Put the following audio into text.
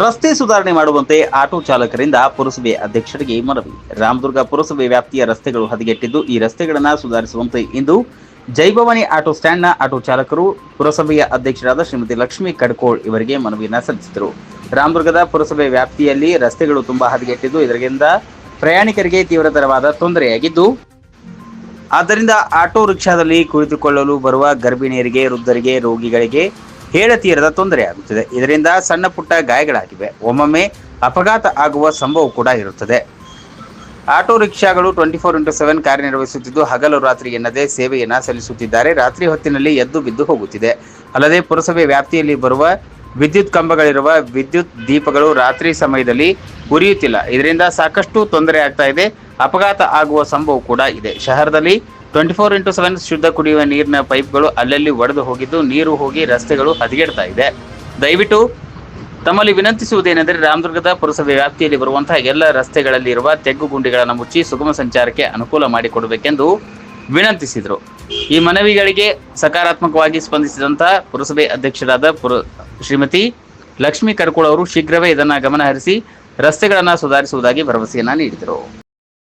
ರಸ್ತೆ ಸುಧಾರಣೆ ಮಾಡುವಂತೆ ಆಟೋ ಚಾಲಕರಿಂದ ಪುರಸಭೆ ಅಧ್ಯಕ್ಷರಿಗೆ ಮನವಿ. ರಾಮದುರ್ಗ ಪುರಸಭೆ ವ್ಯಾಪ್ತಿಯ ರಸ್ತೆಗಳು ಹದಗೆಟ್ಟಿದ್ದು, ಈ ರಸ್ತೆಗಳನ್ನು ಸುಧಾರಿಸುವಂತೆ ಇಂದು ಜೈಭವಾನಿ ಆಟೋ ಸ್ಟ್ಯಾಂಡ್ನ ಆಟೋ ಚಾಲಕರು ಪುರಸಭೆಯ ಅಧ್ಯಕ್ಷರಾದ ಶ್ರೀಮತಿ ಲಕ್ಷ್ಮೀ ಕಡ್ಕೋಳ್ ಇವರಿಗೆ ಮನವಿಯನ್ನು ಸಲ್ಲಿಸಿದರು. ರಾಮದುರ್ಗದ ಪುರಸಭೆ ವ್ಯಾಪ್ತಿಯಲ್ಲಿ ರಸ್ತೆಗಳು ತುಂಬಾ ಹದಗೆಟ್ಟಿದ್ದು, ಇದರಿಂದ ಪ್ರಯಾಣಿಕರಿಗೆ ತೀವ್ರತರವಾದ ತೊಂದರೆಯಾಗಿದ್ದು, ಆದ್ದರಿಂದ ಆಟೋ ರಿಕ್ಷಾದಲ್ಲಿ ಕುಳಿತುಕೊಳ್ಳಲು ಬರುವ ಗರ್ಭಿಣಿಯರಿಗೆ, ವೃದ್ಧರಿಗೆ, ರೋಗಿಗಳಿಗೆ ಹೇಳತೀರದ ತೊಂದರೆಯಾಗುತ್ತಿದೆ. ಇದರಿಂದ ಸಣ್ಣ ಪುಟ್ಟ ಗಾಯಗಳಾಗಿವೆ. ಒಮ್ಮೊಮ್ಮೆ ಅಪಘಾತ ಆಗುವ ಸಂಭವ ಕೂಡ ಇರುತ್ತದೆ. ಆಟೋ ರಿಕ್ಷಾಗಳು 24x7 ಕಾರ್ಯನಿರ್ವಹಿಸುತ್ತಿದ್ದು, ಹಗಲು ರಾತ್ರಿ ಎನ್ನದೇ ಸೇವೆಯನ್ನು ಸಲ್ಲಿಸುತ್ತಿದ್ದಾರೆ. ರಾತ್ರಿ ಹೊತ್ತಿನಲ್ಲಿ ಎದ್ದು ಬಿದ್ದು ಹೋಗುತ್ತಿದೆ. ಅಲ್ಲದೆ ಪುರಸಭೆ ವ್ಯಾಪ್ತಿಯಲ್ಲಿ ಬರುವ ವಿದ್ಯುತ್ ಕಂಬಗಳಿರುವ ವಿದ್ಯುತ್ ದೀಪಗಳು ರಾತ್ರಿ ಸಮಯದಲ್ಲಿ ಉರಿಯುತ್ತಿಲ್ಲ. ಇದರಿಂದ ಸಾಕಷ್ಟು ತೊಂದರೆ ಆಗ್ತಾ ಇದೆ. ಅಪಘಾತ ಆಗುವ ಸಂಭವ ಕೂಡ ಇದೆ. ಶಹರದಲ್ಲಿ 24x7 ಶುದ್ಧ ಕುಡಿಯುವ ನೀರಿನ ಪೈಪ್ಗಳು ಅಲ್ಲಲ್ಲಿ ಒಡೆದು ಹೋಗಿದ್ದು, ನೀರು ಹೋಗಿ ರಸ್ತೆಗಳು ಹದಗೆಡ್ತಾ ಇದೆ. ದಯವಿಟ್ಟು ತಮ್ಮಲ್ಲಿ ವಿನಂತಿಸುವುದೇನೆಂದರೆ, ರಾಮದುರ್ಗದ ಪುರಸಭೆ ವ್ಯಾಪ್ತಿಯಲ್ಲಿ ಬರುವಂತಹ ಎಲ್ಲ ರಸ್ತೆಗಳಲ್ಲಿ ಇರುವ ತೆಗ್ಗು ಗುಂಡಿಗಳನ್ನು ಮುಚ್ಚಿ ಸುಗಮ ಸಂಚಾರಕ್ಕೆ ಅನುಕೂಲ ಮಾಡಿಕೊಡಬೇಕೆಂದು ವಿನಂತಿಸಿದರು. ಈ ಮನವಿಗಳಿಗೆ ಸಕಾರಾತ್ಮಕವಾಗಿ ಸ್ಪಂದಿಸಿದಂತಹ ಪುರಸಭೆ ಅಧ್ಯಕ್ಷರಾದ ಶ್ರೀಮತಿ ಲಕ್ಷ್ಮೀ ಕಡ್ಕೋಳ್ ಅವರು ಶೀಘ್ರವೇ ಇದನ್ನು ಗಮನಹರಿಸಿ ರಸ್ತೆಗಳನ್ನು ಸುಧಾರಿಸುವುದಾಗಿ ಭರವಸೆಯನ್ನ ನೀಡಿದರು.